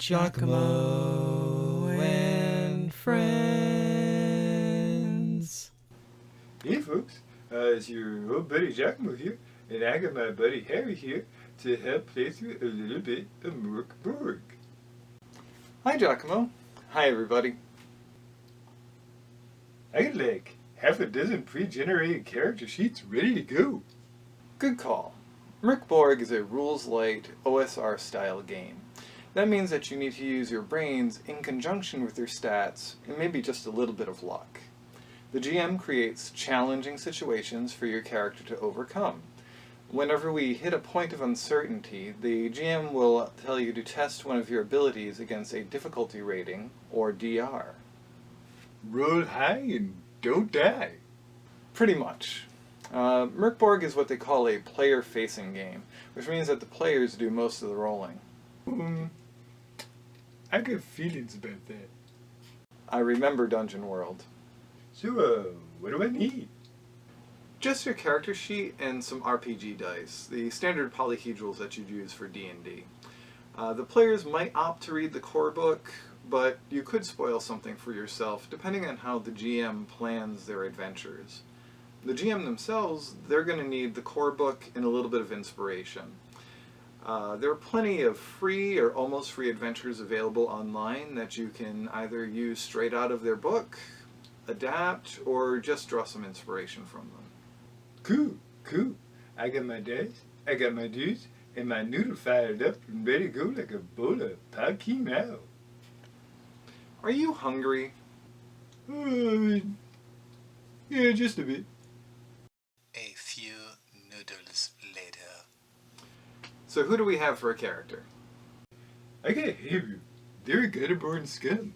Jacomo and friends. Hey folks, it's your old buddy Jacomo here, and I got my buddy Harry here to help play through a little bit of MÖRK BORG. Hi Giacomo. Hi everybody. I got like half a dozen pre-generated character sheets ready to go. Good call. MÖRK BORG is a rules-light OSR style game. That means that you need to use your brains in conjunction with your stats and maybe just a little bit of luck. The GM creates challenging situations for your character to overcome. Whenever we hit a point of uncertainty, the GM will tell you to test one of your abilities against a difficulty rating, or DR. Roll high and don't die. Pretty much. MÖRK BORG is what they call a player-facing game, which means that the players do most of the rolling. I got feelings about that. I remember Dungeon World. So, what do I need? Just your character sheet and some RPG dice, the standard polyhedrals that you'd use for D&D. The players might opt to read the core book, but you could spoil something for yourself depending on how the GM plans their adventures. The GM themselves, they're going to need the core book and a little bit of inspiration. There are plenty of free or almost free adventures available online that you can either use straight out of their book, adapt, or just draw some inspiration from them. Cool. I got my dice, I got my dudes, and my noodle fired up and ready to go like a bowl of Paki now. Are you hungry? Yeah, just a bit. A few noodles later. So who do we have for a character? I got Hebrew. They're a gutter-born scum.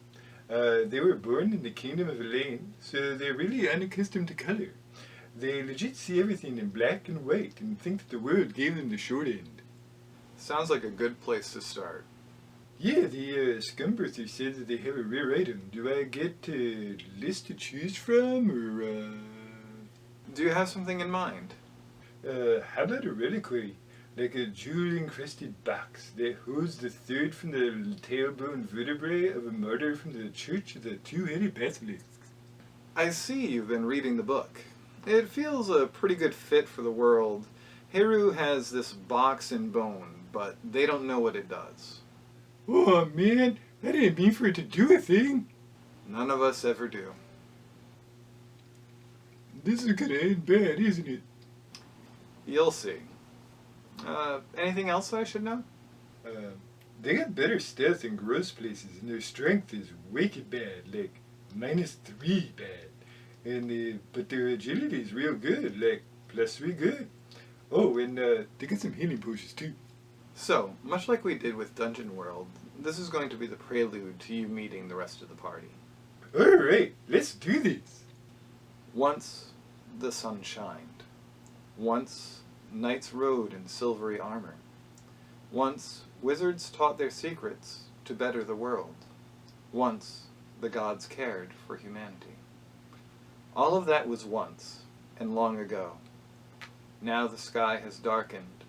They were born in the kingdom of Elaine, so they're really unaccustomed to color. They legit see everything in black and white and think that the world gave them the short end. Sounds like a good place to start. Yeah, the Scumbirther said that they have a rare item. Do I get a list to choose from, or Do you have something in mind? how about a reliquary? Like a jewel-encrusted box that holds the third from the tailbone vertebrae of a martyr from the Church of the Two-Headed Basilisk. I see you've been reading the book. It feels a pretty good fit for the world. Heru has this box and bone, but they don't know what it does. Oh man, I didn't mean for it to do a thing. None of us ever do. This is gonna end bad, isn't it? You'll see. Anything else I should know? They got better stealth in gross places, and their strength is wicked bad, like -3 bad. And but their agility is real good, like +3 good. Oh, and they got some healing potions too. So, much like we did with Dungeon World, this is going to be the prelude to you meeting the rest of the party. Alright, let's do this. Once the sun shined. Once knights rode in silvery armor. Once wizards taught their secrets to better the world. Once the gods cared for humanity. All of that was once, and long ago. Now the sky has darkened.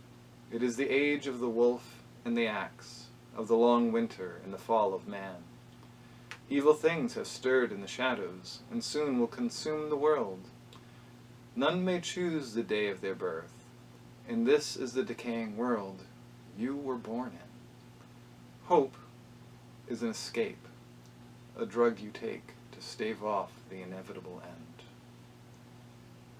It is the age of the wolf and the axe, of the long winter and the fall of man. Evil things have stirred in the shadows, and soon will consume the world. None may choose the day of their birth, and this is the decaying world you were born in. Hope is an escape, a drug you take to stave off the inevitable end.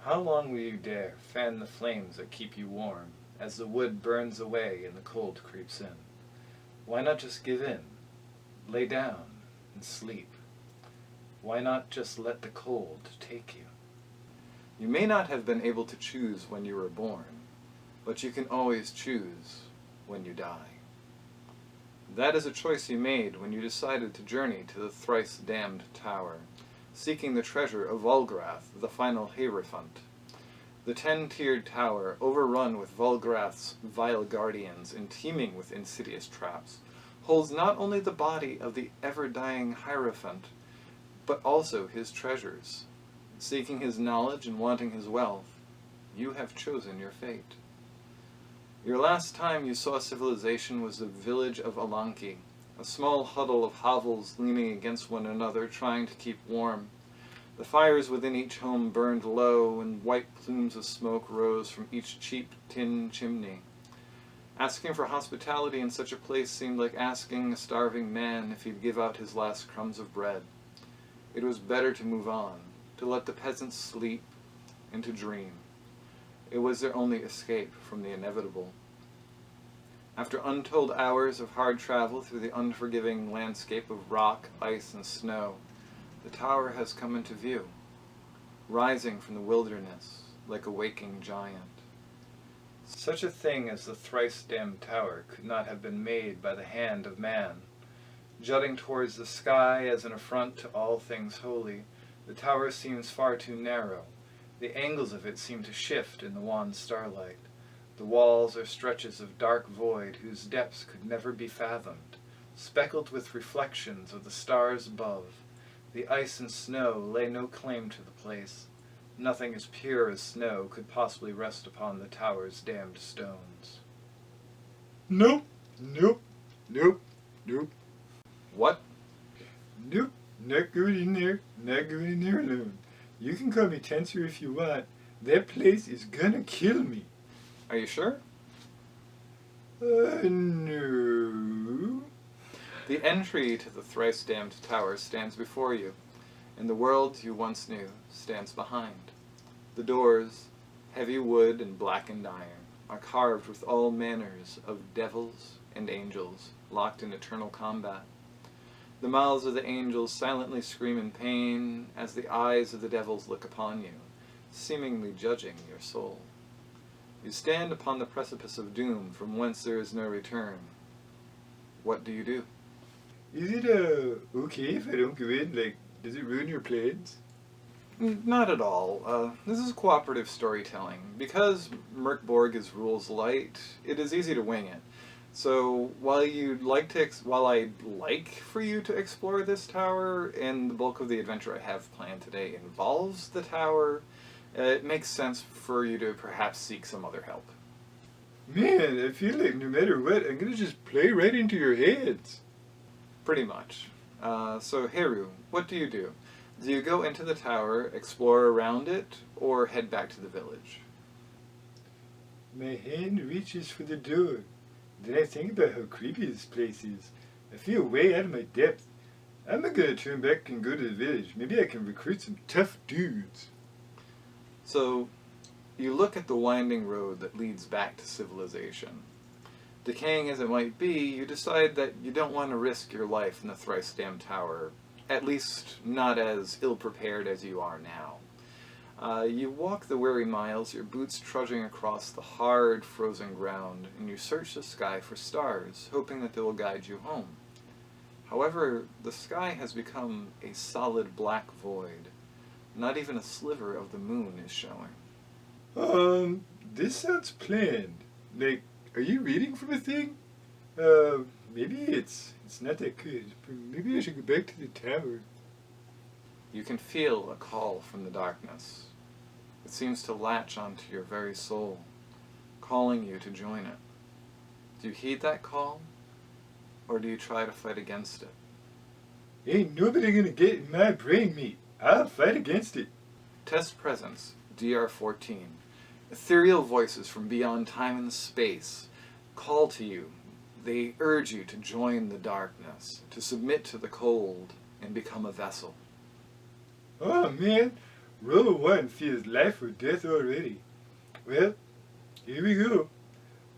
How long will you dare fan the flames that keep you warm as the wood burns away and the cold creeps in? Why not just give in, lay down, and sleep? Why not just let the cold take you? You may not have been able to choose when you were born, but you can always choose when you die. That is a choice you made when you decided to journey to the thrice-damned tower, seeking the treasure of Volgrath, the final Hierophant. The 10-tiered tower, overrun with Volgrath's vile guardians and teeming with insidious traps, holds not only the body of the ever-dying Hierophant, but also his treasures. Seeking his knowledge and wanting his wealth, you have chosen your fate. Your last time you saw civilization was the village of Alanki, a small huddle of hovels leaning against one another, trying to keep warm. The fires within each home burned low, and white plumes of smoke rose from each cheap tin chimney. Asking for hospitality in such a place seemed like asking a starving man if he'd give out his last crumbs of bread. It was better to move on, to let the peasants sleep, and to dream. It was their only escape from the inevitable. After untold hours of hard travel through the unforgiving landscape of rock, ice, and snow, the tower has come into view, rising from the wilderness like a waking giant. Such a thing as the thrice-damned tower could not have been made by the hand of man. Jutting towards the sky as an affront to all things holy, the tower seems far too narrow. The angles of it seem to shift in the wan starlight. The walls are stretches of dark void whose depths could never be fathomed, speckled with reflections of the stars above. The ice and snow lay no claim to the place. Nothing as pure as snow could possibly rest upon the tower's damned stones. Nope, nope, nope, nope. What? Nope, not going in there, not going in there alone. You can call me Tensor if you want. That place is gonna kill me. Are you sure? No. The entry to the thrice-damned tower stands before you, and the world you once knew stands behind. The doors, heavy wood and blackened iron, are carved with all manners of devils and angels locked in eternal combat. The mouths of the angels silently scream in pain as the eyes of the devils look upon you, seemingly judging your soul. You stand upon the precipice of doom from whence there is no return. What do you do? Is it okay if I don't go in? Like, does it ruin your plans? Not at all. This is cooperative storytelling. Because Mörk Borg is rules light, it is easy to wing it. So while I'd like for you to explore this tower, and the bulk of the adventure I have planned today involves the tower, it makes sense for you to perhaps seek some other help. Man, I feel like no matter what, I'm gonna just play right into your heads. Pretty much. So Haru, what do you do? Do you go into the tower, explore around it, or head back to the village? My hand reaches for the door. Then I think about how creepy this place is. I feel way out of my depth. I'm not gonna turn back and go to the village. Maybe I can recruit some tough dudes. So, you look at the winding road that leads back to civilization. Decaying as it might be, you decide that you don't want to risk your life in the thrice-damned tower, at least not as ill-prepared as you are now. You walk the weary miles, your boots trudging across the hard, frozen ground, and you search the sky for stars, hoping that they will guide you home. However, the sky has become a solid black void. Not even a sliver of the moon is showing. This sounds planned. Like, are you reading from a thing? Maybe it's not that good. Maybe I should go back to the tower. You can feel a call from the darkness. It seems to latch onto your very soul, calling you to join it. Do you heed that call, or do you try to fight against it? Ain't nobody gonna get in my brain meat. I'll fight against it. Test presence, DR-14. Ethereal voices from beyond time and space call to you. They urge you to join the darkness, to submit to the cold, and become a vessel. Oh man, roll 1 feels life or death already. Well, here we go.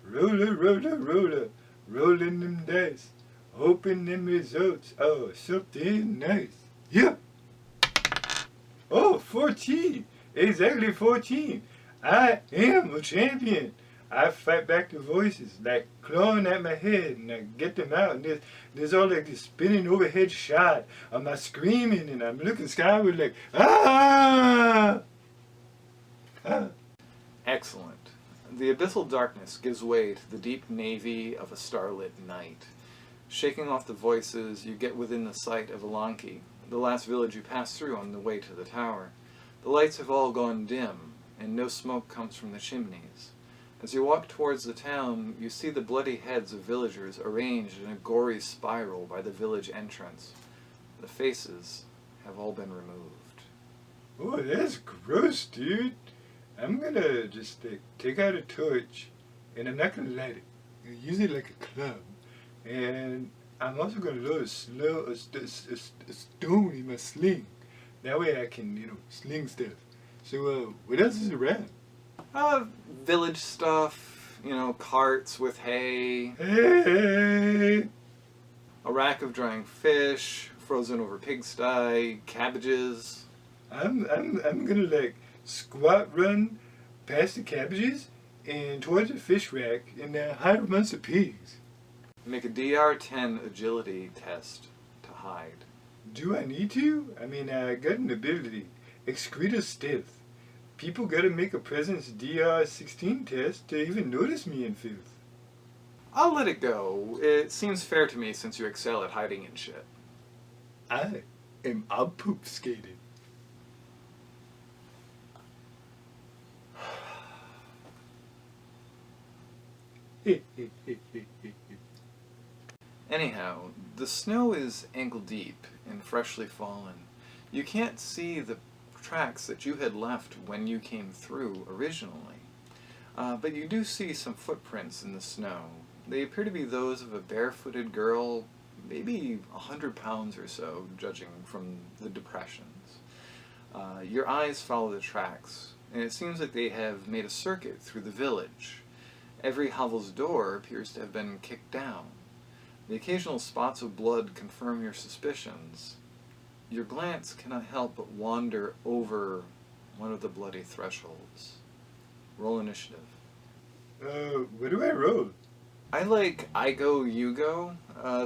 Roller, roller, roller, rolling them dice, hoping them results. Oh, something nice. Yep. Oh, 14. Exactly 14. I am a champion. I fight back the voices, like clawing at my head, and I get them out, and there's all like this spinning overhead shot of my screaming, and I'm looking skyward like, ah! Ah. Excellent. The abyssal darkness gives way to the deep navy of a starlit night. Shaking off the voices, you get within the sight of Alanki, the last village you pass through on the way to the tower. The lights have all gone dim, and no smoke comes from the chimneys. As you walk towards the town, you see the bloody heads of villagers arranged in a gory spiral by the village entrance. The faces have all been removed. Oh, that's gross, dude. I'm gonna just take out a torch, and I'm not gonna light it. I'm gonna use it like a club, and I'm also gonna load a stone in my sling. That way I can, sling stuff. So, what else is around? Village stuff, carts with hay, Hey! a rack of drying fish, frozen over pigsty, cabbages. I'm gonna squat run past the cabbages and towards the fish rack and hide amongst the pigs. Make a DR10 agility test to hide. Do I need to? I mean, I got an ability, excreta stealth. People gotta make a presence DR16 test to even notice me in filth. I'll let it go. It seems fair to me since you excel at hiding in shit. I am obfuscated. Anyhow, the snow is ankle deep and freshly fallen. You can't see the tracks that you had left when you came through originally. But you do see some footprints in the snow. They appear to be those of a barefooted girl, maybe 100 pounds or so, judging from the depressions. Your eyes follow the tracks, and it seems like they have made a circuit through the village. Every hovel's door appears to have been kicked down. The occasional spots of blood confirm your suspicions. Your glance cannot help but wander over one of the bloody thresholds. Roll initiative. What do I roll? I like I go, you go,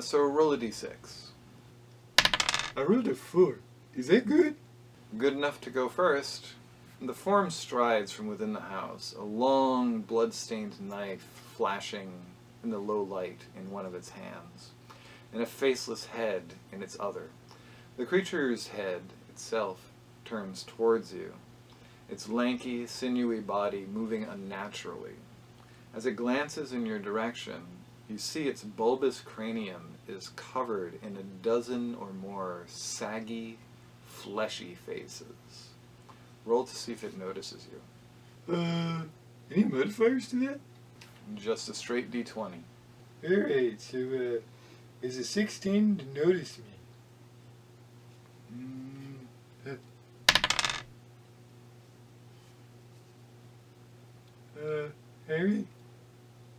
so roll a d6. I rolled a 4. Is that good? Good enough to go first. The form strides from within the house, a long, blood-stained knife flashing in the low light in one of its hands, and a faceless head in its other. The creature's head itself turns towards you, its lanky, sinewy body moving unnaturally. As it glances in your direction, you see its bulbous cranium is covered in a dozen or more saggy, fleshy faces. Roll to see if it notices you. Any modifiers to that? Just a straight d20. Alright, so, is a 16 to notice me? Harry?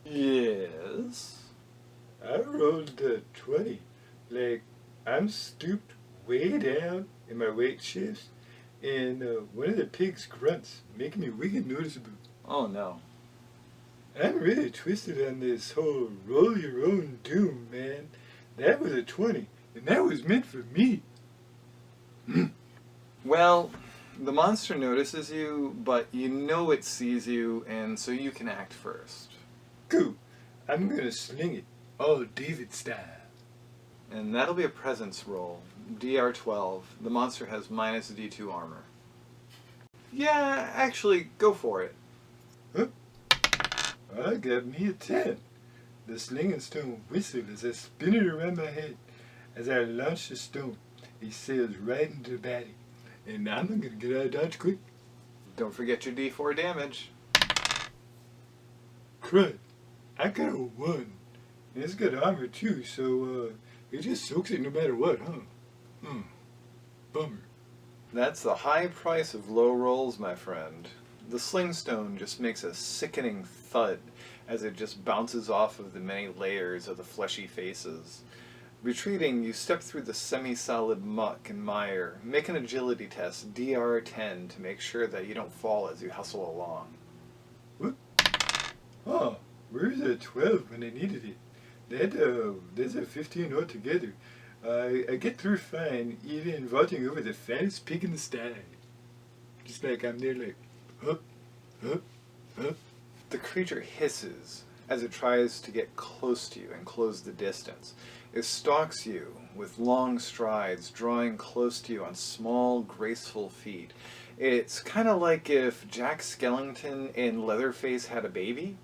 Yes? I rolled a 20. I'm stooped way down in my weight shifts, and one of the pigs grunts, making me wicked noticeable. Oh no. I'm really twisted on this whole roll your own doom, man. That was a 20, and that was meant for me. Well, the monster notices you, but you know it sees you, and so you can act first. Cool. I'm gonna sling it, all David style. And that'll be a presence roll. DR12. The monster has minus D2 armor. Yeah, actually, go for it. Huh? I got me a 10. The sling and stone whistled as I spin it around my head. As I launch the stone, it sails right into the body. And I'm gonna get out of dodge quick. Don't forget your D4 damage. Crud. I got a 1. And it's got armor too, so it just soaks it no matter what, huh? Bummer. That's the high price of low rolls, my friend. The slingstone just makes a sickening thud as it just bounces off of the many layers of the fleshy faces. Retreating, you step through the semi-solid muck and mire. Make an agility test, DR10, to make sure that you don't fall as you hustle along. What? Oh, where's that 12 when I needed it? That's a 15 altogether. I get through fine, even vaulting over the fattest pig in the sty. Just like I'm there hup, hup, hup. The creature hisses as it tries to get close to you and close the distance. It stalks you with long strides, drawing close to you on small, graceful feet. It's kind of like if Jack Skellington and Leatherface had a baby.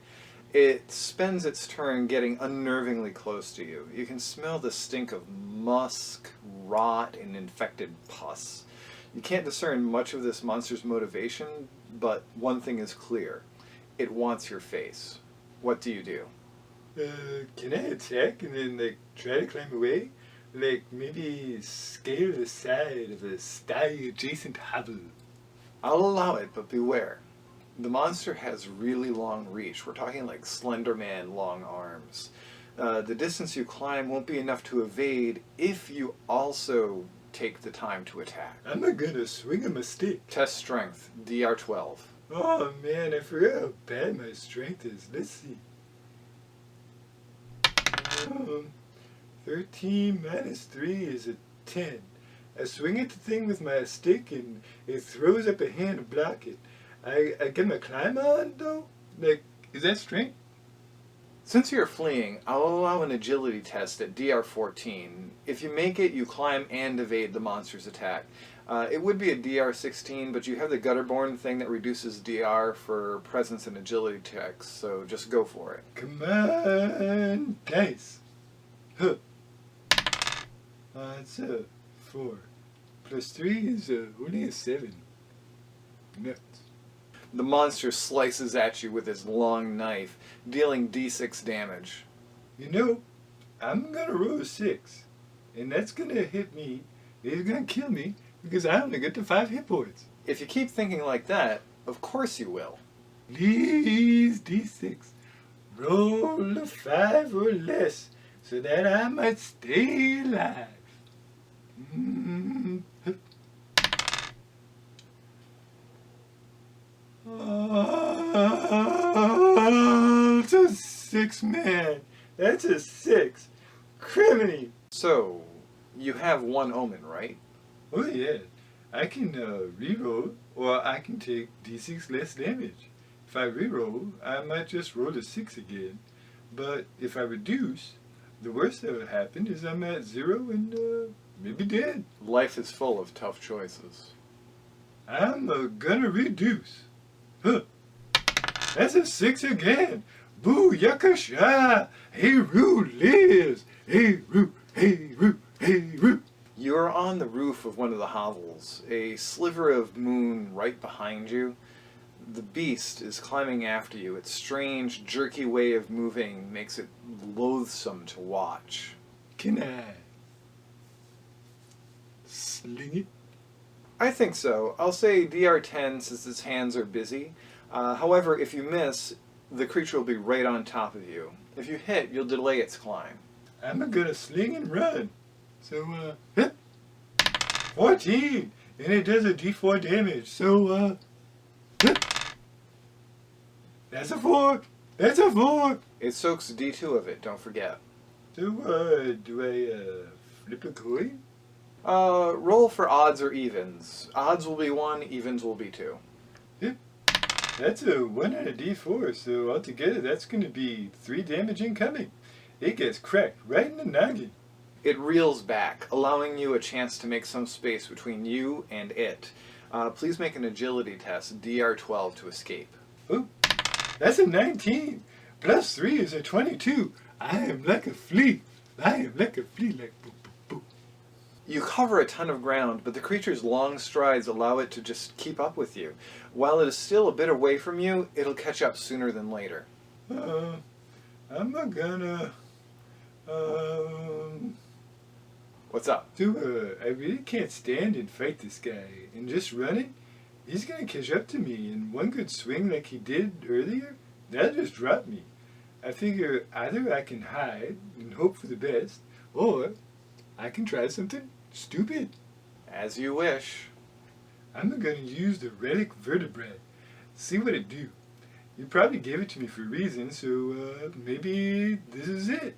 It spends its turn getting unnervingly close to you. You can smell the stink of musk, rot, and infected pus. You can't discern much of this monster's motivation, but one thing is clear. It wants your face. What do you do? Can I attack and then, like, try to climb away? Like, maybe scale the side of a sty-adjacent hovel? I'll allow it, but beware. The monster has really long reach. We're talking like Slender Man long arms. The distance you climb won't be enough to evade if you also take the time to attack. I'm not gonna swing a mistake. Test strength, DR12. Oh man, I forgot how bad my strength is. Let's see. 13 minus 3 is a 10. I swing at the thing with my stick and it throws up a hand to block it. I get my climb on though? Like, is that strength? Since you're fleeing, I'll allow an agility test at DR14. If you make it, you climb and evade the monster's attack. It would be a DR16, but you have the Gutterborn thing that reduces DR for presence and agility checks, so just go for it. Come on, dice. Huh. It's a 4. Plus 3 is only a 7. Nuts. The monster slices at you with his long knife, dealing D6 damage. You know, I'm gonna roll a 6. And that's gonna hit me. It's gonna kill me because I only get to 5 hit points. If you keep thinking like that, of course you will. Please, D6. Roll a 5 or less so that I might stay alive. Oh, it's a 6, man. That's a 6. Criminy. So, you have one omen, right? Oh yeah. I can reroll, or I can take D6 less damage. If I reroll, I might just roll a 6 again. But if I reduce, the worst that would happen is I'm at 0 and maybe dead. Life is full of tough choices. I'm gonna reduce. Huh. That's a 6 again. Boo yakasha. Hey Roo lives. Hey Roo, hey Roo, hey Roo. You are on the roof of one of the hovels, a sliver of moon right behind you. The beast is climbing after you. Its strange, jerky way of moving makes it loathsome to watch. Can I sling it? I think so. I'll say DR10 since its hands are busy. However, if you miss, the creature will be right on top of you. If you hit, you'll delay its climb. I'm gonna sling and run. So, 14! And it does a d4 damage, so, that's a 4! That's a 4! It soaks D2 of it, don't forget. So, do I, flip a coin? Roll for odds or evens. Odds will be 1, evens will be 2. Yep. That's a 1 and a d4, so altogether that's gonna be 3 damage incoming. It gets cracked right in the noggin. It reels back, allowing you a chance to make some space between you and it. Please make an agility test, DR12, to escape. Oh, that's a 19. Plus 3 is a 22. I am like a flea. I am like a flea, like boo, boo, boo. You cover a ton of ground, but the creature's long strides allow it to just keep up with you. While it is still a bit away from you, it'll catch up sooner than later. I'm not gonna, What's up? I really can't stand and fight this guy. And just running, he's gonna catch up to me. And one good swing like he did earlier, that'll just drop me. I figure either I can hide and hope for the best, or I can try something stupid. As you wish. I'm gonna use the relic vertebrae. See what it do. You probably gave it to me for a reason, so maybe this is it.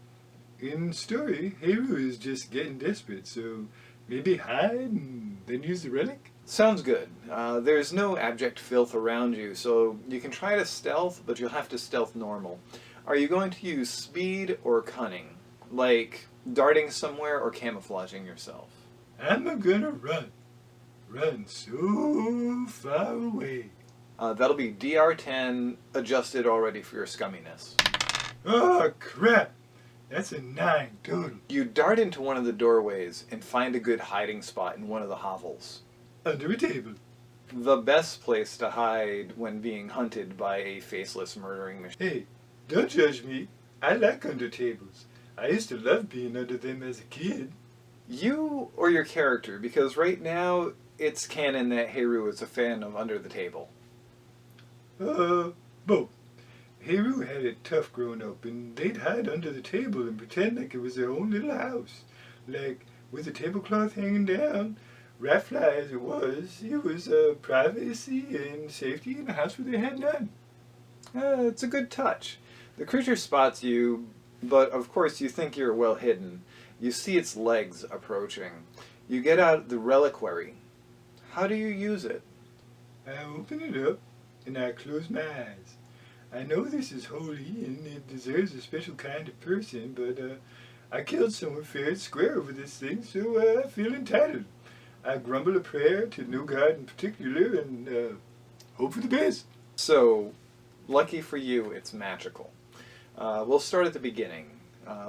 In story, Haru is just getting desperate, so maybe hide and then use the relic? Sounds good. There's no abject filth around you, so you can try to stealth, but you'll have to stealth normal. Are you going to use speed or cunning? Like, Darting somewhere or camouflaging yourself? I'm gonna run. Run so far away. That'll be DR10 adjusted already for your scumminess. Oh, crap. That's a 9 total. You dart into one of the doorways and find a good hiding spot in one of the hovels. Under a table. The best place to hide when being hunted by a faceless murdering machine. Hey, don't judge me. I like under tables. I used to love being under them as a kid. You or your character, because right now it's canon that Haru is a fan of under the table. Both. Haru had it tough growing up, and they'd hide under the table and pretend like it was their own little house. Like, with the tablecloth hanging down, rat fly as it was privacy and safety in a house where they had none. It's a good touch. The creature spots you, but of course you think you're well hidden. You see its legs approaching. You get out the reliquary. How do you use it? I open it up, and I close my eyes. I know this is holy, and it deserves a special kind of person, but I killed someone fair and square over this thing, so I feel entitled. I grumble a prayer to no god in particular, and hope for the best. So, lucky for you, it's magical. We'll start at the beginning.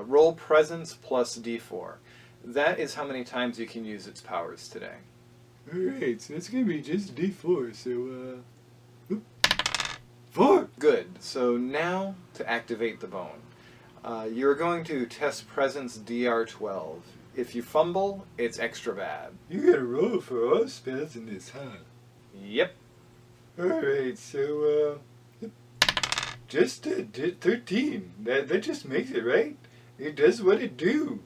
Roll presence plus d4. That is how many times you can use its powers today. Alright, so it's gonna be just d4, so 4! Good. So now to activate the bone. You're going to test presence DR12. If you fumble, it's extra bad. You gotta roll for all spells in this, huh? Yep. Alright, so just 13. That just makes it, right? It does what it do.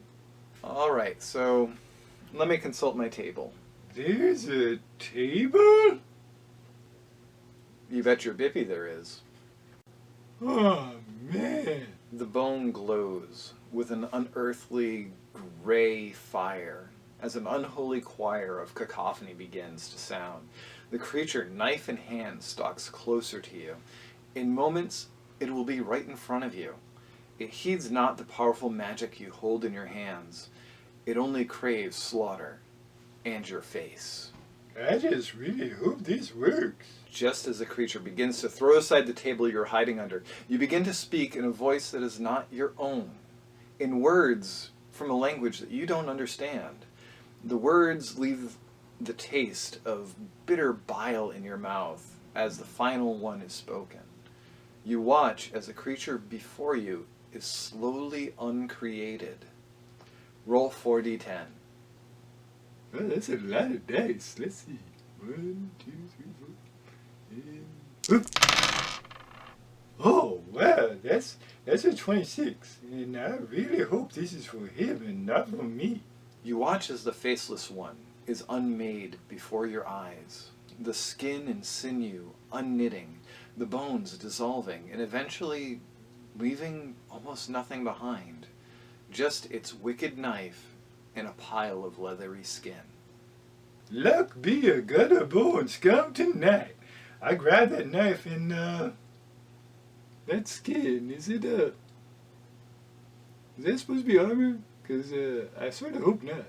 Alright, so let me consult my table. There's a table? You bet your bippy there is. Oh, man. The bone glows with an unearthly gray fire as an unholy choir of cacophony begins to sound. The creature, knife in hand, stalks closer to you. In moments, it will be right in front of you. It heeds not the powerful magic you hold in your hands. It only craves slaughter and your face. I just really hope this works. Just as the creature begins to throw aside the table you're hiding under, you begin to speak in a voice that is not your own, in words from a language that you don't understand. The words leave the taste of bitter bile in your mouth as the final one is spoken. You watch as the creature before you is slowly uncreated. Roll 4d10. Well, that's a lot of dice. Let's see. 1, 2, 3, 4. And... Oh, wow. That's a 26. And I really hope this is for him and not for me. You watch as the faceless one is unmade before your eyes. The skin and sinew unknitting, the bones dissolving, and eventually leaving almost nothing behind. Just its wicked knife and a pile of leathery skin. Luck be a gutter born scum tonight. I grabbed that knife and, that skin, is that supposed to be armor? Because, I sort of hope not.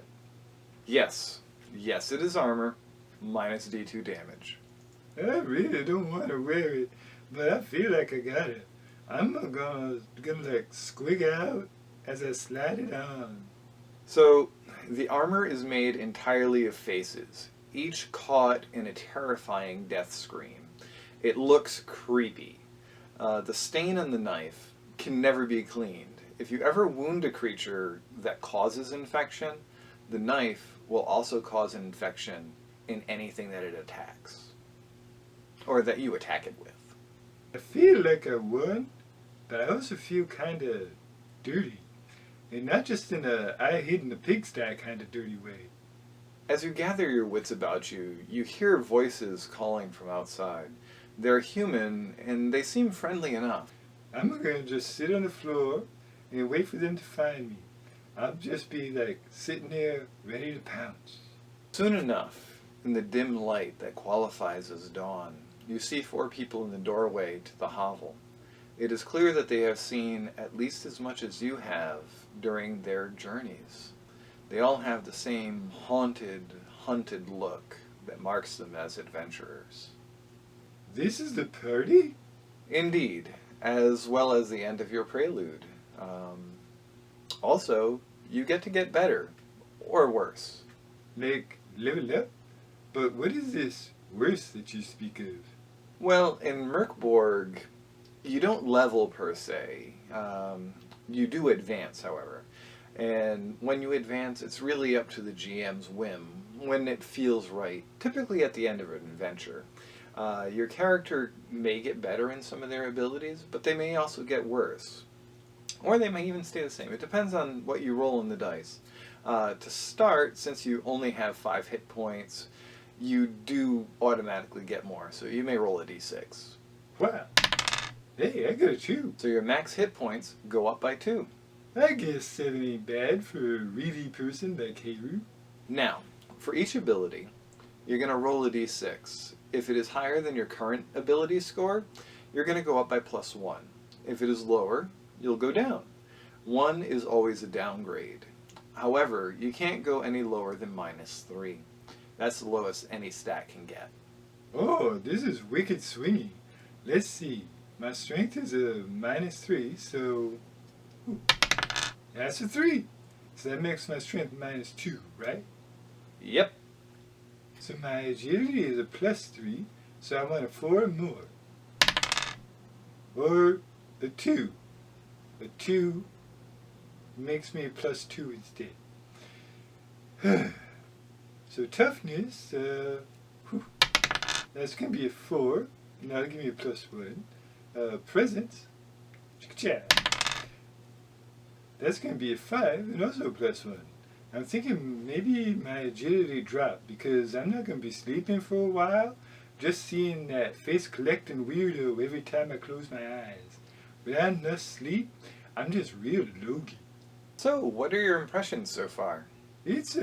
Yes, it is armor, minus D2 damage. I really don't want to wear it, but I feel like I got it. I'm gonna like squig out as I slide it on. So, the armor is made entirely of faces, each caught in a terrifying death scream. It looks creepy. The stain on the knife can never be cleaned. If you ever wound a creature that causes infection, the knife will also cause an infection in anything that it attacks. Or that you attack it with. I feel like I won, but I also feel kind of dirty. And not just in a I hid in the pigsty kind of dirty way. As you gather your wits about you, you hear voices calling from outside. They're human, and they seem friendly enough. I'm gonna just sit on the floor and wait for them to find me. I'll just be like sitting there ready to pounce. Soon enough, in the dim light that qualifies as dawn, you see 4 people in the doorway to the hovel. It is clear that they have seen at least as much as you have during their journeys. They all have the same haunted, hunted look that marks them as adventurers. This is the party? Indeed, as well as the end of your prelude. Also, you get better, or worse. Like, level up? But what is this worse that you speak of? Well, in MÖRK BORG, you don't level per se. You do advance, however. And when you advance, it's really up to the GM's whim, when it feels right, typically at the end of an adventure. Your character may get better in some of their abilities, but they may also get worse. Or they may even stay the same. It depends on what you roll in the dice. To start, since you only have 5 hit points, you do automatically get more. So you may roll a d6. Wow. Hey, I got a 2. So your max hit points go up by 2. I guess 7 ain't bad for a really person like Haru. Now, for each ability, you're going to roll a d6. If it is higher than your current ability score, you're going to go up by +1. If it is lower, you'll go down. 1 is always a downgrade. However, you can't go any lower than -3. That's the lowest any stat can get. Oh, this is wicked swingy. Let's see. My strength is a -3, so... Ooh, that's a 3. So that makes my strength -2, right? Yep. So my agility is a +3, so I want a 4 or more. Or a 2. A 2 makes me a +2 instead. So toughness, that's going to be a 4. Now that'll give me a +1. Presence, that's going to be a 5 and also a +1. I'm thinking maybe my agility dropped because I'm not going to be sleeping for a while. Just seeing that face collecting weirdo every time I close my eyes. Without enough sleep, I'm just real logy. So, what are your impressions so far? It's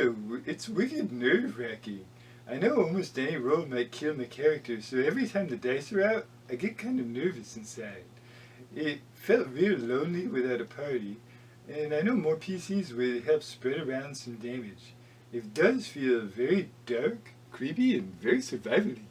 wicked nerve-wracking. I know almost any roll might kill my character, so every time the dice are out, I get kind of nervous inside. It felt real lonely without a party, and I know more PCs would help spread around some damage. It does feel very dark, creepy, and very survivally.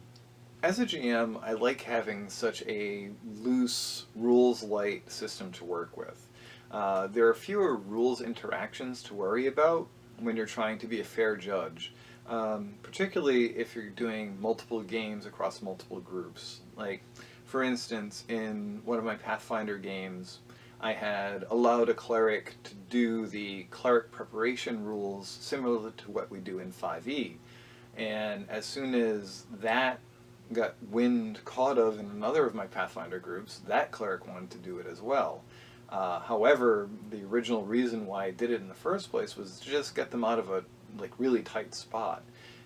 As a GM, I like having such a loose, rules-light system to work with. There are fewer rules interactions to worry about when you're trying to be a fair judge, particularly if you're doing multiple games across multiple groups. Like, for instance, in one of my Pathfinder games, I had allowed a cleric to do the cleric preparation rules similar to what we do in 5e. And as soon as that got wind caught of in another of my Pathfinder groups, that cleric wanted to do it as well. However, the original reason why I did it in the first place was to just get them out of a really tight spot.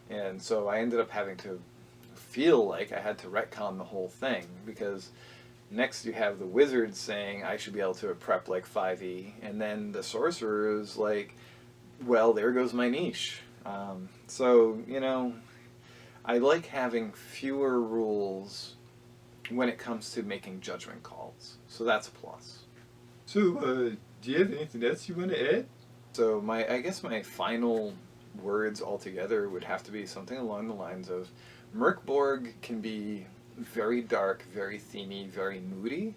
And so I ended up having to feel like I had to retcon the whole thing, because next you have the wizard saying I should be able to prep like 5e, and then the sorcerer is like, well, there goes my niche. So, you know, I like having fewer rules when it comes to making judgment calls. So that's a plus. So, do you have anything else you want to add? So I guess my final words altogether would have to be something along the lines of, MÖRK BORG can be very dark, very themey, very moody.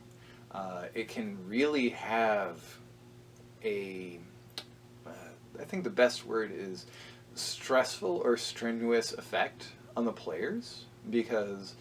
It can really have I think the best word is stressful or strenuous effect on the players, because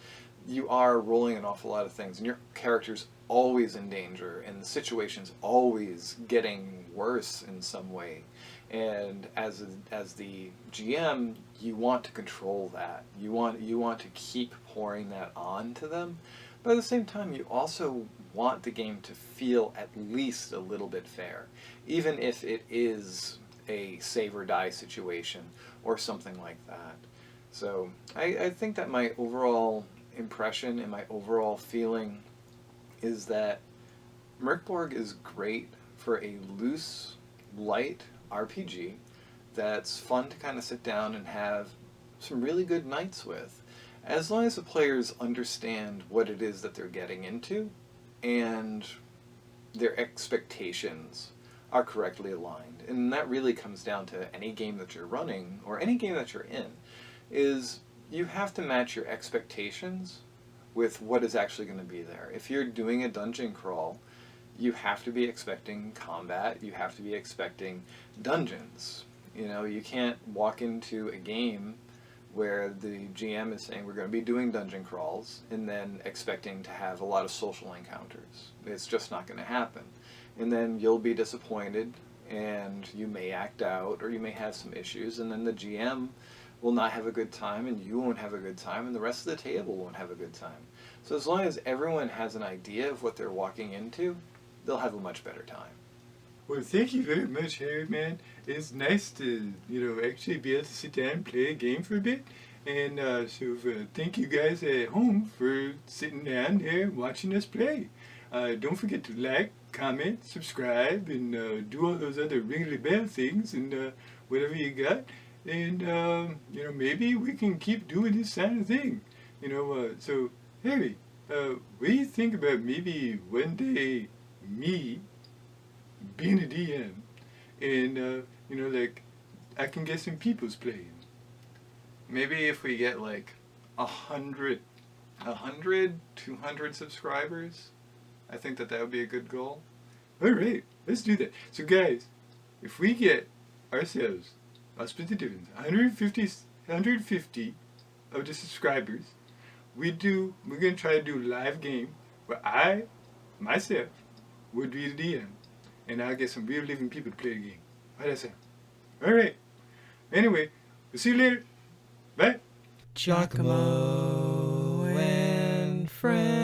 you are rolling an awful lot of things, and your character's always in danger, and the situation's always getting worse in some way. And as the GM, you want to control that. You want to keep pouring that on to them, but at the same time, you also want the game to feel at least a little bit fair, even if it is a save or die situation or something like that. So I think that my overall impression and my overall feeling is that MÖRK BORG is great for a loose, light RPG that's fun to kind of sit down and have some really good nights with. As long as the players understand what it is that they're getting into, and their expectations are correctly aligned. And that really comes down to any game that you're running, or any game that you're in, is you have to match your expectations with what is actually going to be there. If you're doing a dungeon crawl, you have to be expecting combat, you have to be expecting dungeons. You know, you can't walk into a game where the GM is saying we're going to be doing dungeon crawls and then expecting to have a lot of social encounters. It's just not going to happen. And then you'll be disappointed, and you may act out, or you may have some issues, and then the GM will not have a good time, and you won't have a good time, and the rest of the table won't have a good time. So as long as everyone has an idea of what they're walking into, they'll have a much better time. Well, thank you very much, Harry, man. It's nice to, actually be able to sit down and play a game for a bit. And thank you guys at home for sitting down there watching us play. Don't forget to like, comment, subscribe, and do all those other ringly bell things and whatever you got. And, maybe we can keep doing this kind of thing. So, Harry, what do you think about maybe one day me being a DM and, I can get some people's playing? Maybe if we get like 200 subscribers, I think that would be a good goal. Alright, let's do that. So guys, if we get ourselves, I'll split the difference, 150 of the subscribers, we're going to try to do a live game where I, myself, would be the DM. And I'll get some real living people to play the game. How'd that sound? Alright. Anyway, we'll see you later. Bye. Giacomo and friends.